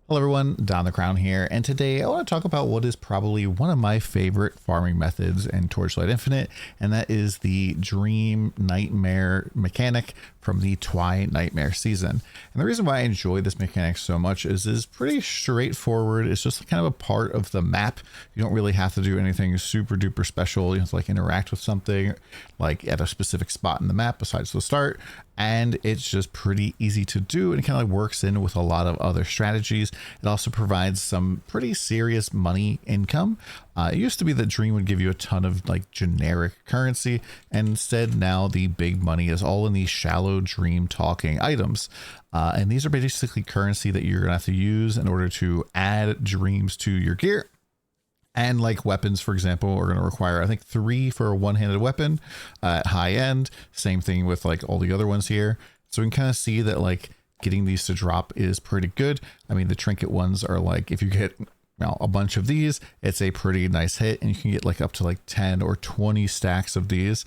Hello everyone, DonTheCrown here, and today I want to talk about what is probably one of my favorite farming methods in Torchlight Infinite, and that is the Dream Nightmare mechanic from the Twi Nightmare season. And the reason why I enjoy this mechanic so much is it's pretty straightforward. It's just kind of a part of the map. You don't really have to do anything super duper special. You have to like interact with something like at a specific spot in the map besides the start. And it's just pretty easy to do, and it kind of like works in with a lot of other strategies. It also provides some pretty serious money income. It used to be that Dream would give you a ton of like generic currency, and instead now the big money is all in these shallow dream talking items. And these are basically currency that you're gonna have to use in order to add dreams to your gear. And like weapons, for example, are going to require, I think, 3 for a one-handed weapon at high end. Same thing with like all the other ones here. So we can kind of see that like getting these to drop is pretty good. I mean, the trinket ones are like, if you get a bunch of these, it's a pretty nice hit, and you can get like up to like 10 or 20 stacks of these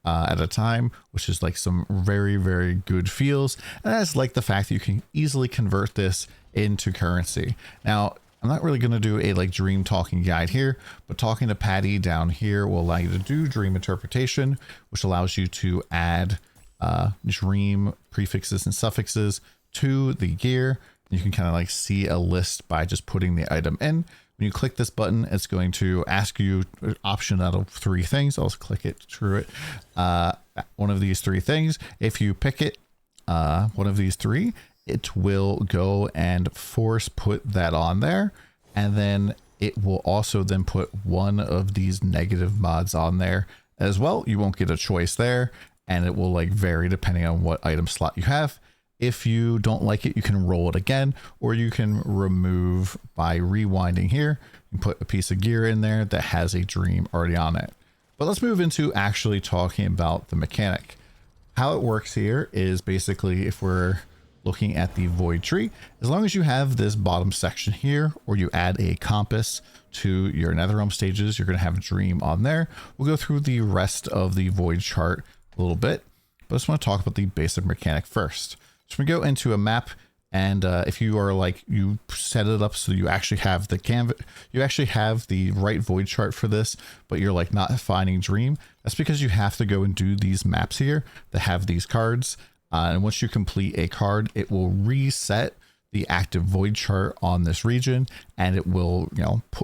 at a time, which is like some very, very good feels. And I just like the fact that you can easily convert this into currency. Now, I'm not really going to do a like dream talking guide here, but talking to Patty down here will allow you to do dream interpretation, which allows you to add dream prefixes and suffixes to the gear. You can kind of like see a list by just putting the item in. When you click this button, it's going to ask you an option out of 3 things. I'll just click it through it. One of these 3 things. If you pick it, one of these 3, it will go and force put that on there, and then it will also then put one of these negative mods on there as well. You won't get a choice there, and it will like vary depending on what item slot you have. If you don't like it, you can roll it again, or you can remove by rewinding here and put a piece of gear in there that has a dream already on it. But let's move into actually talking about the mechanic. How it works here is basically, if we're looking at the void tree, as long as you have this bottom section here, or you add a compass to your netherrealm stages, you're going to have a dream on there. We'll go through the rest of the void chart a little bit, but I just want to talk about the basic mechanic first. So we go into a map, and if you are like, you set it up so you actually have the canvas, you actually have the right void chart for this, but you're like not finding dream. That's because you have to go and do these maps here that have these cards. And once you complete a card, it will reset the active void chart on this region, and it will,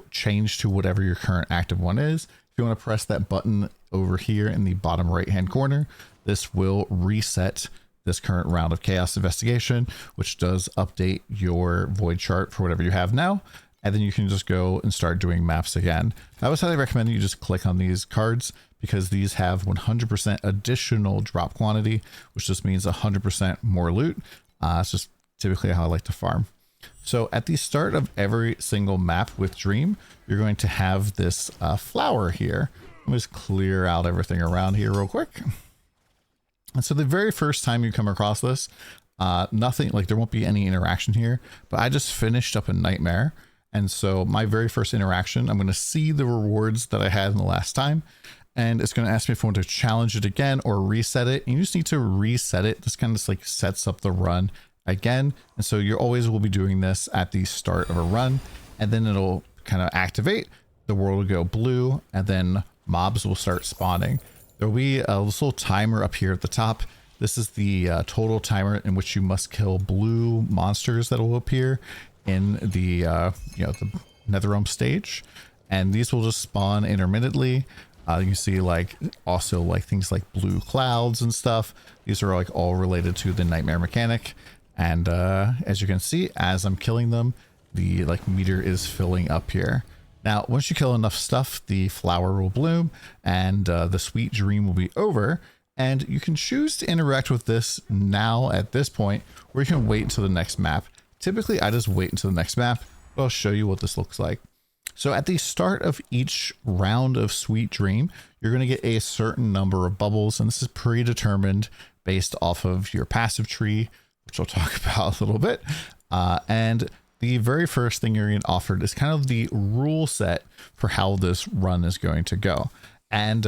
change to whatever your current active one is. If you want to press that button over here in the bottom right hand corner, this will reset this current round of chaos investigation, which does update your void chart for whatever you have now. And then you can just go and start doing maps again. I would highly recommend you just click on these cards, because these have 100% additional drop quantity, which just means 100% more loot. It's just typically how I like to farm. So at the start of every single map with Dream, you're going to have this flower here. Let me just clear out everything around here real quick. And so the very first time you come across this, nothing, like there won't be any interaction here, but I just finished up a nightmare. And so my very first interaction, I'm going to see the rewards that I had in the last time. And it's going to ask me if I want to challenge it again or reset it. And you just need to reset it. This kind of just like sets up the run again. And so you always will be doing this at the start of a run, and then it'll kind of activate. The world will go blue, and then mobs will start spawning. There'll be a little timer up here at the top. This is the total timer in which you must kill blue monsters that will appear in the, the netherrealm stage. And these will just spawn intermittently. You can see like also like things like blue clouds and stuff. These are like all related to the nightmare mechanic. And as you can see, as I'm killing them, the like meter is filling up here. Now, once you kill enough stuff, the flower will bloom, and the sweet dream will be over. And you can choose to interact with this now at this point, or you can wait until the next map. Typically, I just wait until the next map, but I'll show you what this looks like. So at the start of each round of Sweet Dream, you're going to get a certain number of bubbles, and this is predetermined based off of your passive tree, which I'll talk about a little bit. And the very first thing you're getting offered is kind of the rule set for how this run is going to go. And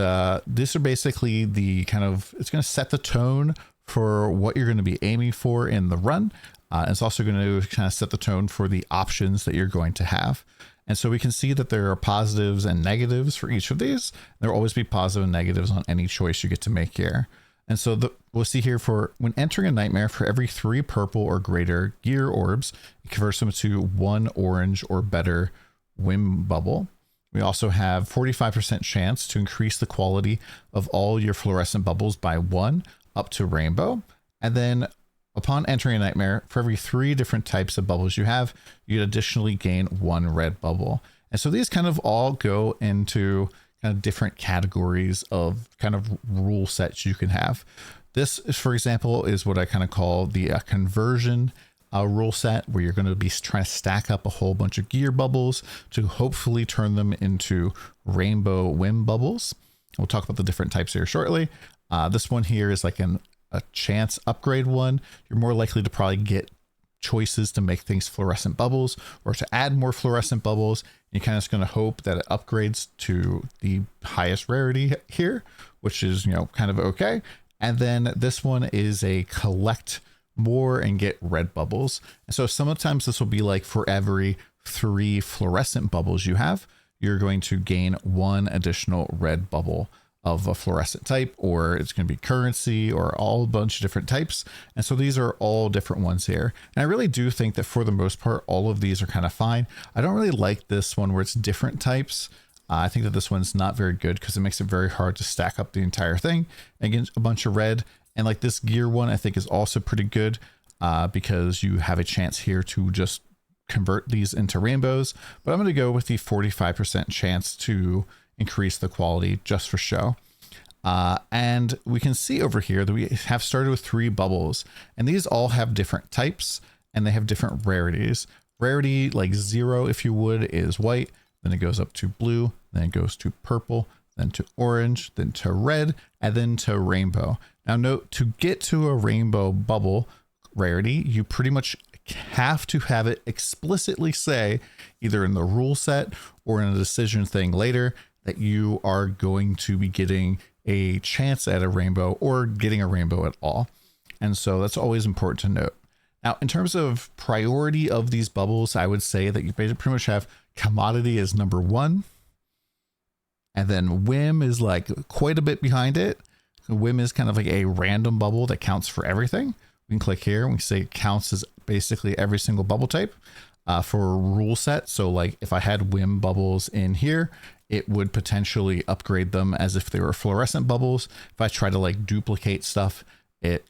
these are basically the kind of, it's going to set the tone for what you're going to be aiming for in the run. It's also going to kind of set the tone for the options that you're going to have. And so we can see that there are positives and negatives for each of these. There will always be positive and negatives on any choice you get to make here. And so we'll see here for when entering a nightmare, for every 3 purple or greater gear orbs, it converts them to 1 orange or better whim bubble. We also have 45% chance to increase the quality of all your fluorescent bubbles by 1 up to rainbow. And then upon entering a nightmare, for every 3 different types of bubbles you have, you'd additionally gain 1 red bubble. And so these kind of all go into kind of different categories of kind of rule sets you can have. This, for example, is what I kind of call the conversion rule set, where you're going to be trying to stack up a whole bunch of gear bubbles to hopefully turn them into rainbow whim bubbles. We'll talk about the different types here shortly. This one here is like a chance upgrade one. You're more likely to probably get choices to make things fluorescent bubbles or to add more fluorescent bubbles. You're kind of just going to hope that it upgrades to the highest rarity here, which is, you know, kind of okay. And then this one is a collect more and get red bubbles. And so sometimes this will be like for every 3 fluorescent bubbles you have, you're going to gain 1 additional red bubble of a fluorescent type, or it's going to be currency or all a bunch of different types. And so these are all different ones here. And I really do think that for the most part, all of these are kind of fine. I don't really like this one where it's different types. I think that this one's not very good because it makes it very hard to stack up the entire thing against a bunch of red. And like this gear one, I think is also pretty good because you have a chance here to just convert these into rainbows. But I'm going to go with the 45% chance to increase the quality just for show. And we can see over here that we have started with 3 bubbles, and these all have different types and they have different rarities. Rarity like 0, if you would, is white. Then it goes up to blue, then it goes to purple, then to orange, then to red, and then to rainbow. Now note, to get to a rainbow bubble rarity, you pretty much have to have it explicitly say, either in the rule set or in a decision thing later, that you are going to be getting a chance at a rainbow or getting a rainbow at all. And so that's always important to note. Now, in terms of priority of these bubbles, I would say that you pretty much have commodity as number 1. And then whim is like quite a bit behind it. Whim is kind of like a random bubble that counts for everything. We can click here and we say it counts as basically every single bubble type for a rule set. So like if I had whim bubbles in here, it would potentially upgrade them as if they were fluorescent bubbles. If I try to like duplicate stuff,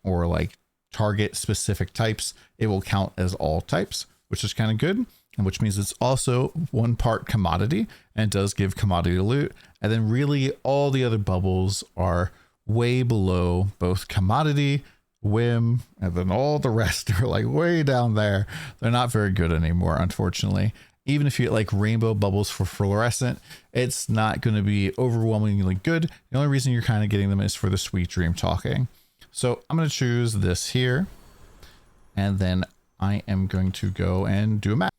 or like target specific types, it will count as all types, which is kind of good. And which means it's also 1 part commodity, and it does give commodity loot. And then really all the other bubbles are way below both commodity, whim, and then all the rest are like way down there. They're not very good anymore, unfortunately. Even if you get like rainbow bubbles for fluorescent, it's not going to be overwhelmingly good. The only reason you're kind of getting them is for the sweet dream talking. So I'm going to choose this here, and then I am going to go and do a map.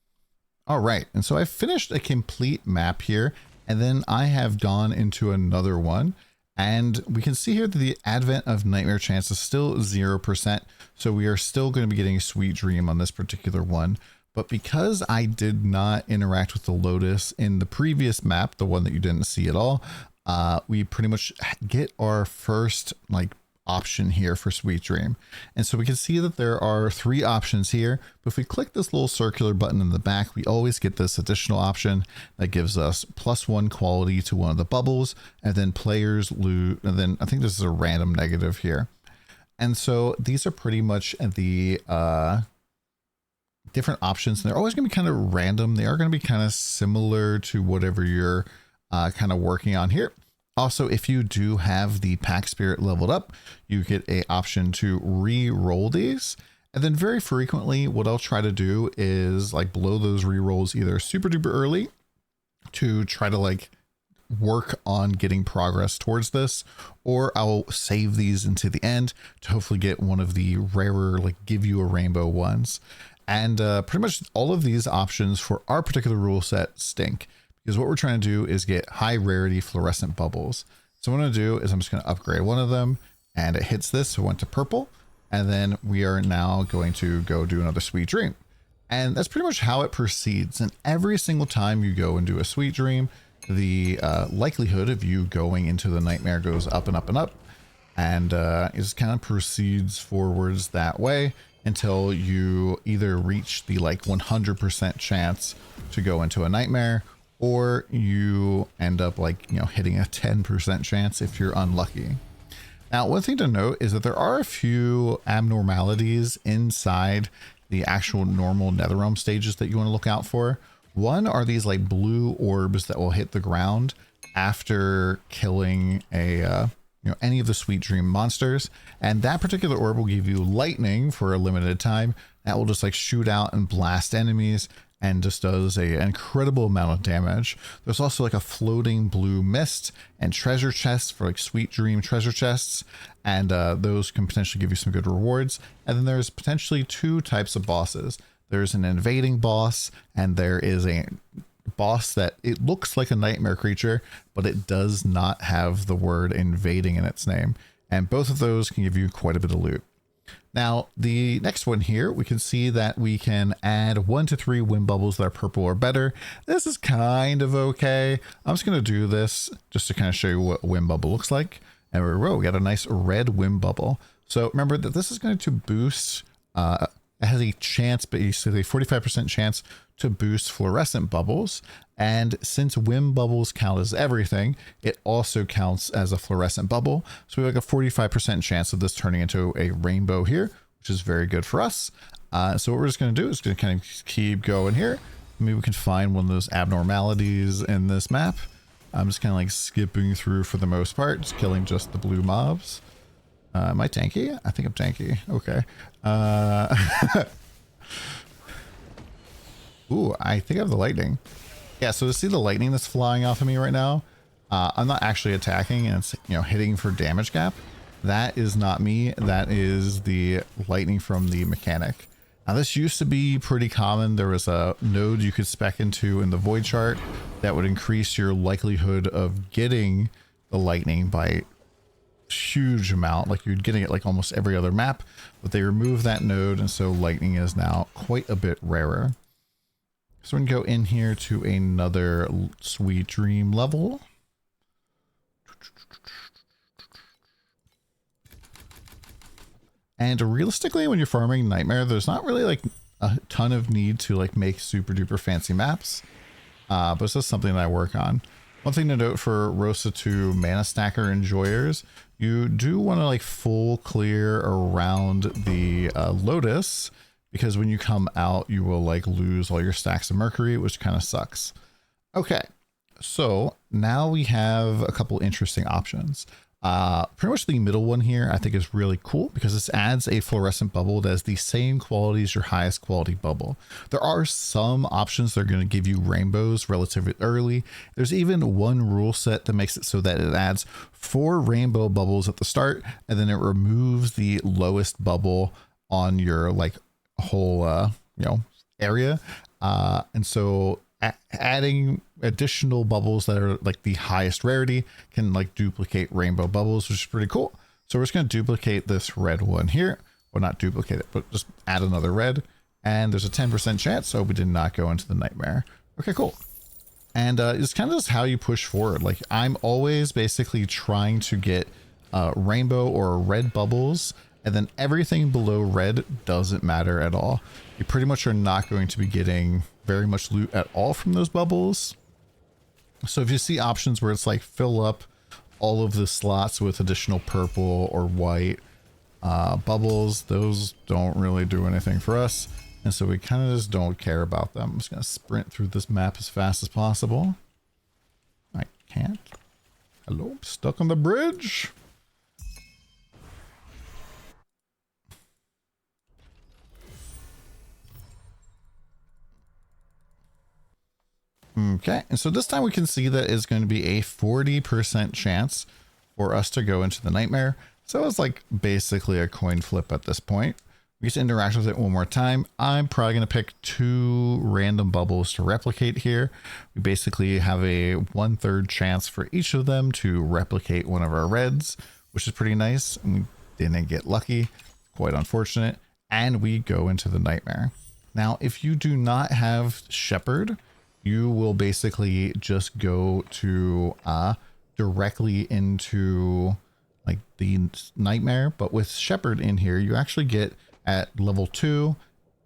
All right. And so I finished a complete map here, and then I have gone into another one, and we can see here that the advent of nightmare chance is still 0%. So we are still going to be getting a sweet dream on this particular one. But because I did not interact with the Lotus in the previous map, the one that you didn't see at all, we pretty much get our first like option here for Sweet Dream. And so we can see that there are 3 options here. But if we click this little circular button in the back, we always get this additional option that gives us +1 quality to one of the bubbles, and then players loot. And then I think this is a random negative here. And so these are pretty much the different options, and they're always going to be kind of random. They are going to be kind of similar to whatever you're kind of working on here. Also, if you do have the pack spirit leveled up, you get a option to re-roll these. And then very frequently, what I'll try to do is like blow those re-rolls either super duper early to try to like work on getting progress towards this, or I'll save these into the end to hopefully get one of the rarer, like give you a rainbow ones. And pretty much all of these options for our particular rule set stink, because what we're trying to do is get high rarity fluorescent bubbles. So what I'm going to do is I'm just going to upgrade one of them, and it hits this. So it went to purple. And then we are now going to go do another sweet dream. And that's pretty much how it proceeds. And every single time you go and do a sweet dream, the likelihood of you going into the nightmare goes up and up and up. And it just kind of proceeds forwards that way until you either reach the like 100% chance to go into a nightmare, or you end up like, you know, hitting a 10% chance if you're unlucky. Now, one thing to note is that there are a few abnormalities inside the actual normal Netherrealm stages that you want to look out for. One are these like blue orbs that will hit the ground after killing a any of the Sweet Dream monsters, and that particular orb will give you lightning for a limited time that will just like shoot out and blast enemies and just does an incredible amount of damage. There's also like a floating blue mist and treasure chests for like Sweet Dream treasure chests, and those can potentially give you some good rewards. And then there's potentially two types of bosses. There's an invading boss, and there is a boss that it looks like a nightmare creature, but it does not have the word invading in its name. And both of those can give you quite a bit of loot. Now, the next one here, we can see that we can add 1 to 3 wind bubbles that are purple or better. This is kind of okay. I'm just going to do this just to kind of show you what a wind bubble looks like. And we got a nice red wind bubble. So remember that this is going to boost, it has a chance, basically 45% chance to boost fluorescent bubbles. And since wind bubbles count as everything, it also counts as a fluorescent bubble. So we have like a 45% chance of this turning into a rainbow here, which is very good for us. So what we're just going to do is going to kind of keep going here. Maybe we can find one of those abnormalities in this map. I'm just kind of like skipping through for the most part, just killing just the blue mobs. Am I tanky? I think I'm tanky. Okay. Ooh, I think I have the lightning. Yeah, so to see the lightning that's flying off of me right now, I'm not actually attacking, and it's, you know, hitting for damage gap. That is not me. That is the lightning from the mechanic. Now, this used to be pretty common. There was a node you could spec into in the void chart that would increase your likelihood of getting the lightning by huge amount. Like, you're getting it like almost every other map, but they removed that node, and so lightning is now quite a bit rarer. So we can go in here to another Sweet Dream level. And realistically, when you're farming Nightmare, there's not really like a ton of need to like make super duper fancy maps. But it's just something that I work on. One thing to note for Rosa 2 Mana Stacker enjoyers, you do want to like full clear around the Lotus, because when you come out, you will like lose all your stacks of mercury, which kind of sucks. Okay, so now we have a couple interesting options. Pretty much the middle one here I think is really cool because this adds a fluorescent bubble that has the same quality as your highest quality bubble. There are some options that are going to give you rainbows relatively early. There's even one rule set that makes it so that it adds 4 rainbow bubbles at the start, and then it removes the lowest bubble on your like whole area, and so adding additional bubbles that are like the highest rarity can like duplicate rainbow bubbles, which is pretty cool. So we're just going to duplicate this red one here, or not duplicate it, but just add another red, and there's a 10% chance, so we did not go into the nightmare. Okay, cool. And it's kind of just how you push forward. Like, I'm always basically trying to get rainbow or red bubbles, and then everything below red doesn't matter at all. You pretty much are not going to be getting very much loot at all from those bubbles. So if you see options where it's like fill up all of the slots with additional purple or white bubbles, those don't really do anything for us. And so we kind of just don't care about them. I'm just going to sprint through this map as fast as possible. I can't. Hello, I'm stuck on the bridge. Okay, and so this time we can see that it's going to be a 40% chance for us to go into the nightmare. So it's like basically a coin flip at this point. We just interact with it one more time. I'm probably going to pick 2 random bubbles to replicate here. We basically have a 1/3 chance for each of them to replicate one of our reds, which is pretty nice. And we didn't get lucky. quite unfortunate. And we go into the nightmare. Now, if you do not have Shepherd, you will basically just go to directly into like the nightmare. But with Shepherd in here, you actually get at level 2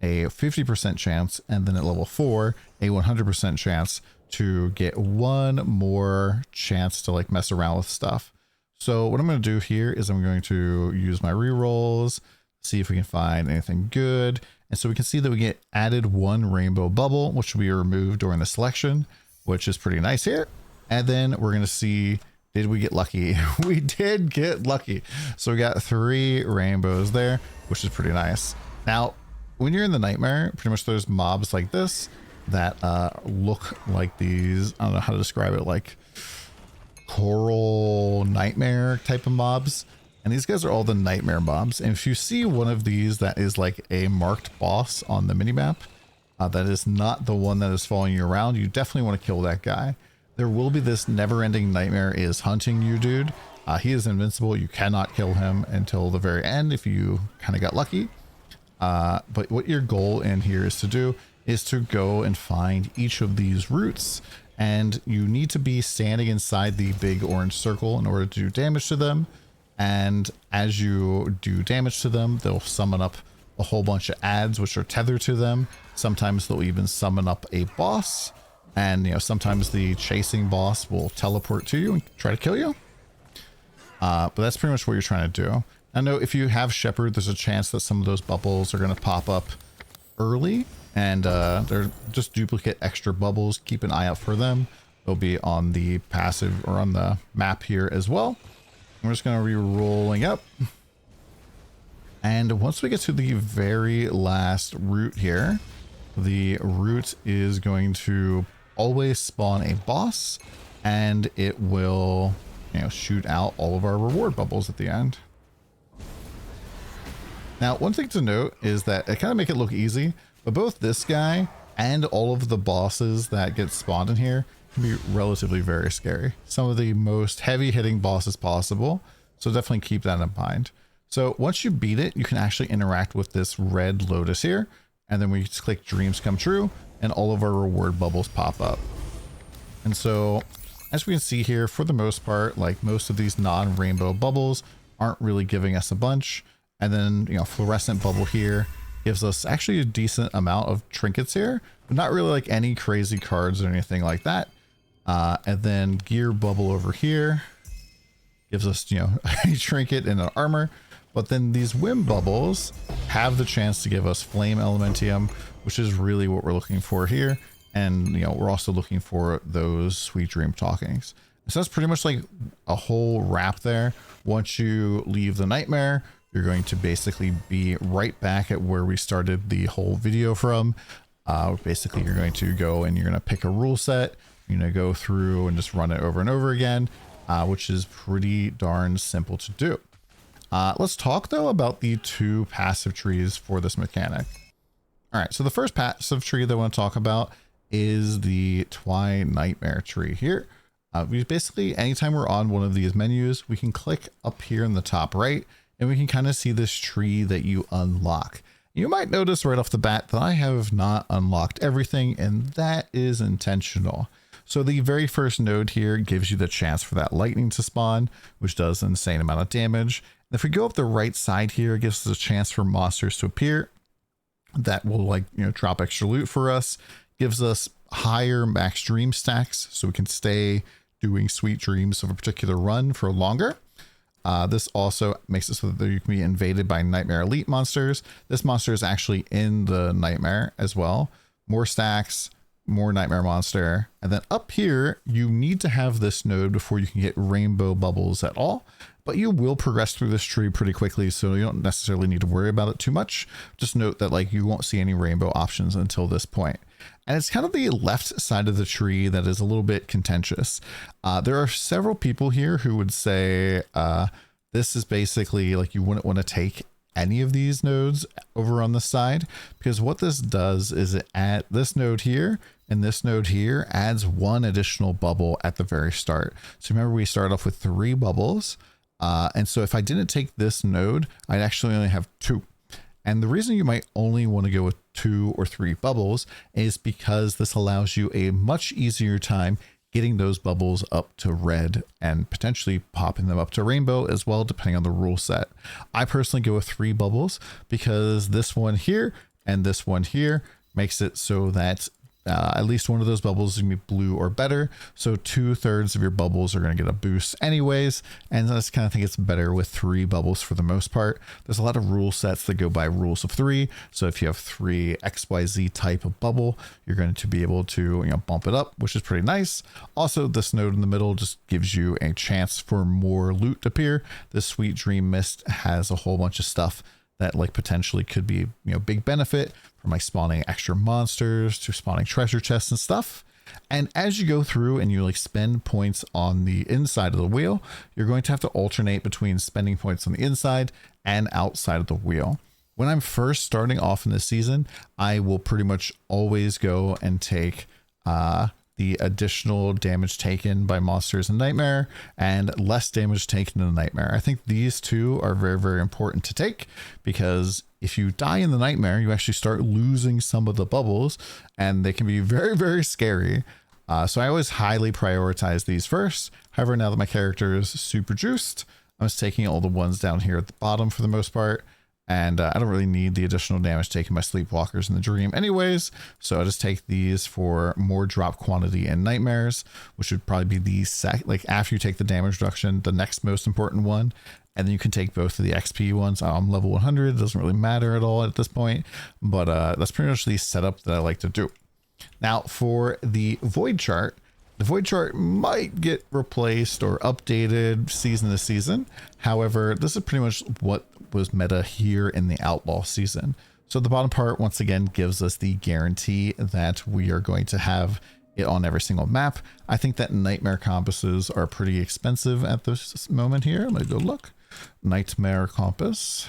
a 50% chance, and then at level 4 a 100% chance to get one more chance to like mess around with stuff. So what I'm going to do here is I'm going to use my rerolls, see if we can find anything good. And so we can see that we get added one rainbow bubble, which will be removed during the selection, which is pretty nice here. And then we're going to see, did we get lucky? We did get lucky. So we got 3 rainbows there, which is pretty nice. Now, when you're in the nightmare, pretty much there's mobs like this that look like these, I don't know how to describe it, like coral nightmare type of mobs. And these guys are all the nightmare mobs. And if you see one of these that is like a marked boss on the minimap, that is not the one that is following you around, you definitely want to kill that guy. There will be this never-ending nightmare is hunting you, dude. He is invincible. You cannot kill him until the very end if you kind of got lucky. But what your goal in here is to do is to go and find each of these roots. And you need to be standing inside the big orange circle in order to do damage to them. And as you do damage to them, they'll summon up a whole bunch of ads which are tethered to them. Sometimes they'll even summon up a boss, and you know, sometimes the chasing boss will teleport to you and try to kill you. But that's pretty much what you're trying to do. I know if you have Shepherd, there's a chance that some of those bubbles are going to pop up early, and they're just duplicate extra bubbles. Keep an eye out for them. They'll be on the passive or on the map here as well. We're just going to be rolling up. And once we get to the very last route here, the route is going to always spawn a boss, and it will, you know, shoot out all of our reward bubbles at the end. Now, one thing to note is that it kind of make it look easy, but both this guy and all of the bosses that get spawned in here can be relatively very scary. Some of the most heavy hitting bosses possible. So definitely keep that in mind. So once you beat it, you can actually interact with this red lotus here. And then we just click dreams come true and all of our reward bubbles pop up. And so as we can see here, for the most part, like most of these non-rainbow bubbles aren't really giving us a bunch. And then, you know, fluorescent bubble here gives us actually a decent amount of trinkets here, but not really like any crazy cards or anything like that. And then gear bubble over here gives us, you know, a trinket and an armor. But then these whim bubbles have the chance to give us flame elementium, which is really what we're looking for here. And, you know, we're also looking for those sweet dream talkings. So that's pretty much like a whole wrap there. Once you leave the nightmare, you're going to basically be right back at where we started the whole video from. Basically, you're going to go and you're going to pick a rule set. You're going to go through and just run it over and over again, which is pretty darn simple to do. Let's talk though about the 2 passive trees for this mechanic. All right, so the first passive tree that I want to talk about is the Twi Nightmare tree here. We basically, anytime we're on one of these menus, we can click up here in the top right, and we can kind of see this tree that you unlock. You might notice right off the bat that I have not unlocked everything, and that is intentional. So the very first node here gives you the chance for that lightning to spawn, which does an insane amount of damage. And if we go up the right side here, it gives us a chance for monsters to appear that will, like, you know, drop extra loot for us, gives us higher max dream stacks so we can stay doing sweet dreams of a particular run for longer. This also makes it so that you can be invaded by nightmare elite monsters. This monster is actually in the nightmare as well. More stacks, more nightmare monster. And then up here, you need to have this node before you can get rainbow bubbles at all. But you will progress through this tree pretty quickly, so you don't necessarily need to worry about it too much. Just note that, like, you won't see any rainbow options until this point. And it's kind of the left side of the tree that is a little bit contentious. There are several people here who would say this is basically like you wouldn't want to take any of these nodes over on the side, because what this does is it add this node here and this node here adds 1 additional bubble at the very start. So remember, we start off with 3 bubbles. And so if I didn't take this node, I'd actually only have 2. And the reason you might only want to go with 2 or 3 bubbles is because this allows you a much easier time getting those bubbles up to red and potentially popping them up to rainbow as well, depending on the rule set. I personally go with 3 bubbles because this one here and this one here makes it so that at least one of those bubbles is going to be blue or better. So 2/3 of your bubbles are going to get a boost anyways. And I just kind of think it's better with 3 bubbles for the most part. There's a lot of rule sets that go by rules of 3. So if you have 3 XYZ type of bubble, you're going to be able to, bump it up, which is pretty nice. Also, this node in the middle just gives you a chance for more loot to appear. This Sweet Dream Mist has a whole bunch of stuff that like potentially could be, big benefit from like spawning extra monsters to spawning treasure chests and stuff. And as you go through and you like spend points on the inside of the wheel, you're going to have to alternate between spending points on the inside and outside of the wheel. When I'm first starting off in this season, I will pretty much always go and take the additional damage taken by monsters in Nightmare and less damage taken in the Nightmare. I think these two are very, very important to take because if you die in the Nightmare, you actually start losing some of the bubbles and they can be very, very scary. So I always highly prioritize these first. However, now that my character is super juiced, I'm just taking all the ones down here at the bottom for the most part. And I don't really need the additional damage taken by Sleepwalkers in the Dream anyways. So I just take these for more drop quantity in Nightmares, which would probably be the like after you take the damage reduction, the next most important one. And then you can take both of the XP ones. I'm level 100. It doesn't really matter at all at this point. But that's pretty much the setup that I like to do. Now for the Void chart. The Void chart might get replaced or updated season to season. However, this is pretty much what was meta here in the Outlaw season. So the bottom part, once again, gives us the guarantee that we are going to have it on every single map. I think that Nightmare compasses are pretty expensive at this moment here. Let me go look. Nightmare compass.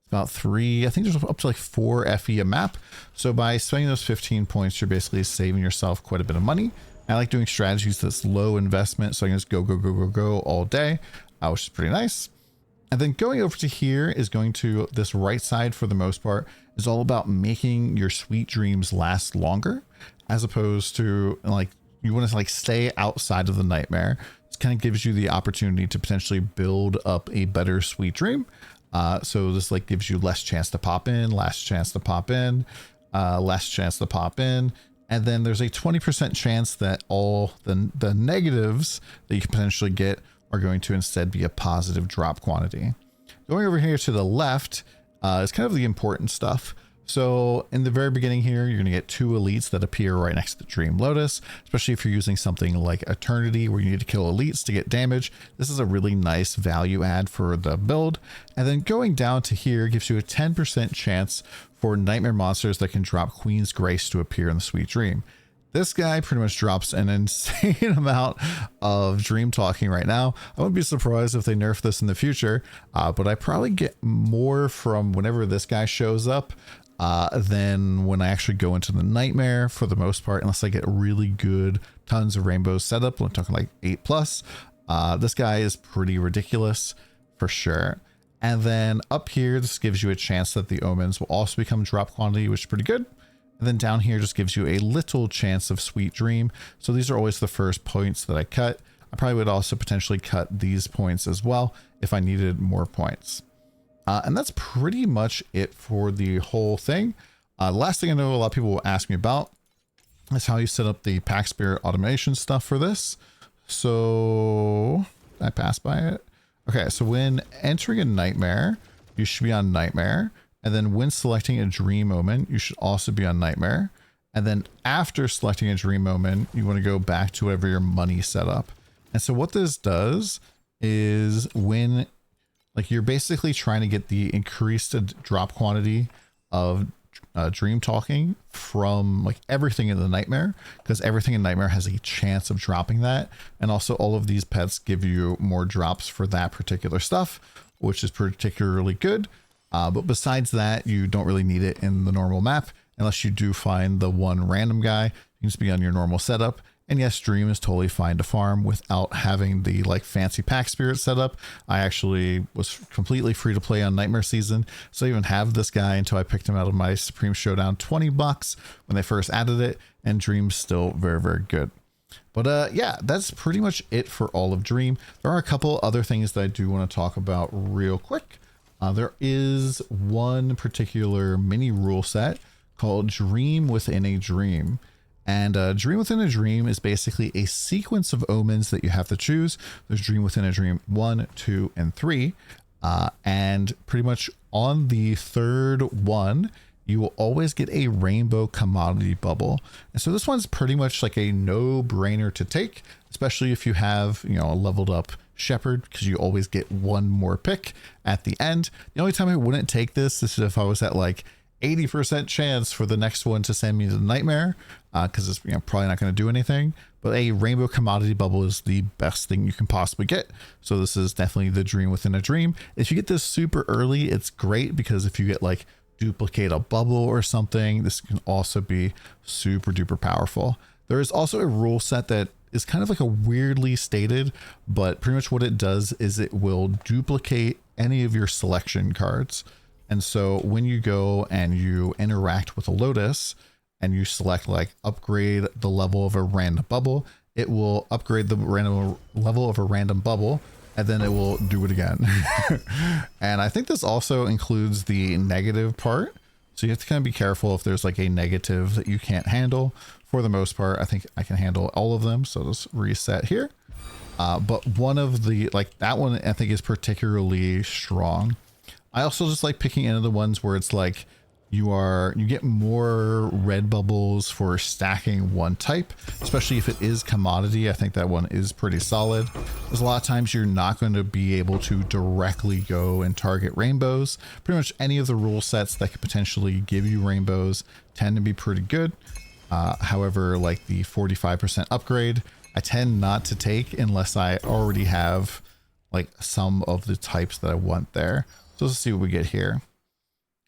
About 3, I think there's up to like 4 FE a map. So by spending those 15 points, you're basically saving yourself quite a bit of money. I like doing strategies that's low investment, so I can just go all day, which is pretty nice. And then going over to here is going to this right side for the most part is all about making your sweet dreams last longer, as opposed to like you want to like stay outside of the Nightmare. This kind of gives you the opportunity to potentially build up a better sweet dream. So this like gives you less chance to pop in, less chance to pop in, less chance to pop in. And then there's a 20% chance that all the negatives that you can potentially get are going to instead be a positive drop quantity. Going over here to the left is kind of the important stuff. So in the very beginning here, you're going to get 2 elites that appear right next to the Dream Lotus, especially if you're using something like Eternity where you need to kill elites to get damage. This is a really nice value add for the build. And then going down to here gives you a 10% chance for Nightmare monsters that can drop Queen's Grace to appear in the Sweet Dream. This guy pretty much drops an insane amount of dream talking right now. I wouldn't be surprised if they nerf this in the future, but I probably get more from whenever this guy shows up than when I actually go into the Nightmare for the most part, unless I get really good tons of rainbows set up. I'm talking like 8+. This guy is pretty ridiculous for sure. And then up here, this gives you a chance that the omens will also become drop quantity, which is pretty good. And then down here just gives you a little chance of Sweet Dream. So these are always the first points that I cut. I probably would also potentially cut these points as well if I needed more points. And that's pretty much it for the whole thing. The last thing I know a lot of people will ask me about is how you set up the Pack Spirit automation stuff for this. So I passed by it. Okay, so when entering a Nightmare, you should be on Nightmare. And then when selecting a Dream Omen, you should also be on Nightmare. And then after selecting a Dream Omen, you want to go back to whatever your money set up. And so what this does is when like you're basically trying to get the increased drop quantity of dream talking from like everything in the Nightmare, because everything in Nightmare has a chance of dropping that. And also all of these pets give you more drops for that particular stuff, which is particularly good. But besides that, you don't really need it in the normal map unless you do find the one random guy. You can just be on your normal setup And yes, Dream is totally fine to farm without having the like fancy pack spirit set up. I actually was completely free to play on Nightmare season, so I even have this guy until I picked him out of my Supreme Showdown 20 bucks when they first added it, and Dream's still very, very good. But yeah, that's pretty much it for all of Dream. There are a couple other things that I do want to talk about real quick. There is one particular mini rule set called Dream Within a Dream. And Dream Within a Dream is basically a sequence of omens that you have to choose. There's Dream Within a Dream 1, 2, and 3. And pretty much on the third one, you will always get a rainbow commodity bubble. And so this one's pretty much like a no-brainer to take, especially if you have, you know, a leveled up Shepherd, because you always get one more pick at the end. The only time I wouldn't take this is if I was at like 80% chance for the next one to send me to the Nightmare, because it's, you know, probably not going to do anything. But a rainbow commodity bubble is the best thing you can possibly get. So this is definitely the Dream Within a Dream. If you get this super early, it's great, because if you get like duplicate a bubble or something, this can also be super duper powerful. There is also a rule set that is kind of like a weirdly stated, but pretty much what it does is it will duplicate any of your selection cards. And so when you go and you interact with a Lotus and you select like upgrade the level of a random bubble, it will upgrade the random level of a random bubble, and then it will do it again. And I think this also includes the negative part. So you have to kind of be careful if there's like a negative that you can't handle. For the most part, I think I can handle all of them. So let's reset here. But one of the, like that one, I think is particularly strong. I also just like picking into the ones where it's like you get more red bubbles for stacking one type, especially if it is commodity. I think that one is pretty solid. There's a lot of times you're not going to be able to directly go and target rainbows. Pretty much any of the rule sets that could potentially give you rainbows tend to be pretty good. However, like the 45% upgrade, I tend not to take unless I already have like some of the types that I want there. So let's see what we get here.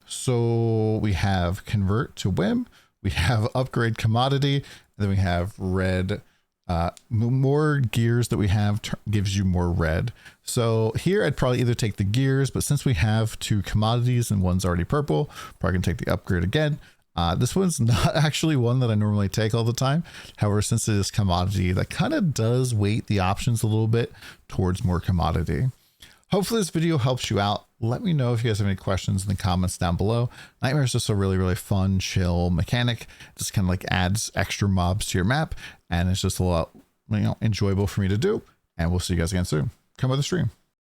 So we have convert to whim, we have upgrade commodity, and then we have red. More gears that we have gives you more red. So here I'd probably either take the gears, but since we have two commodities and one's already purple, probably gonna take the upgrade again. This one's not actually one that I normally take all the time. However, since it is commodity, that kind of does weight the options a little bit towards more commodity. Hopefully this video helps you out. Let me know if you guys have any questions in the comments down below. Nightmare is just a really, really fun, chill mechanic. Just kind of like adds extra mobs to your map, and it's just a lot, you know, enjoyable for me to do. And we'll see you guys again soon. Come with the stream.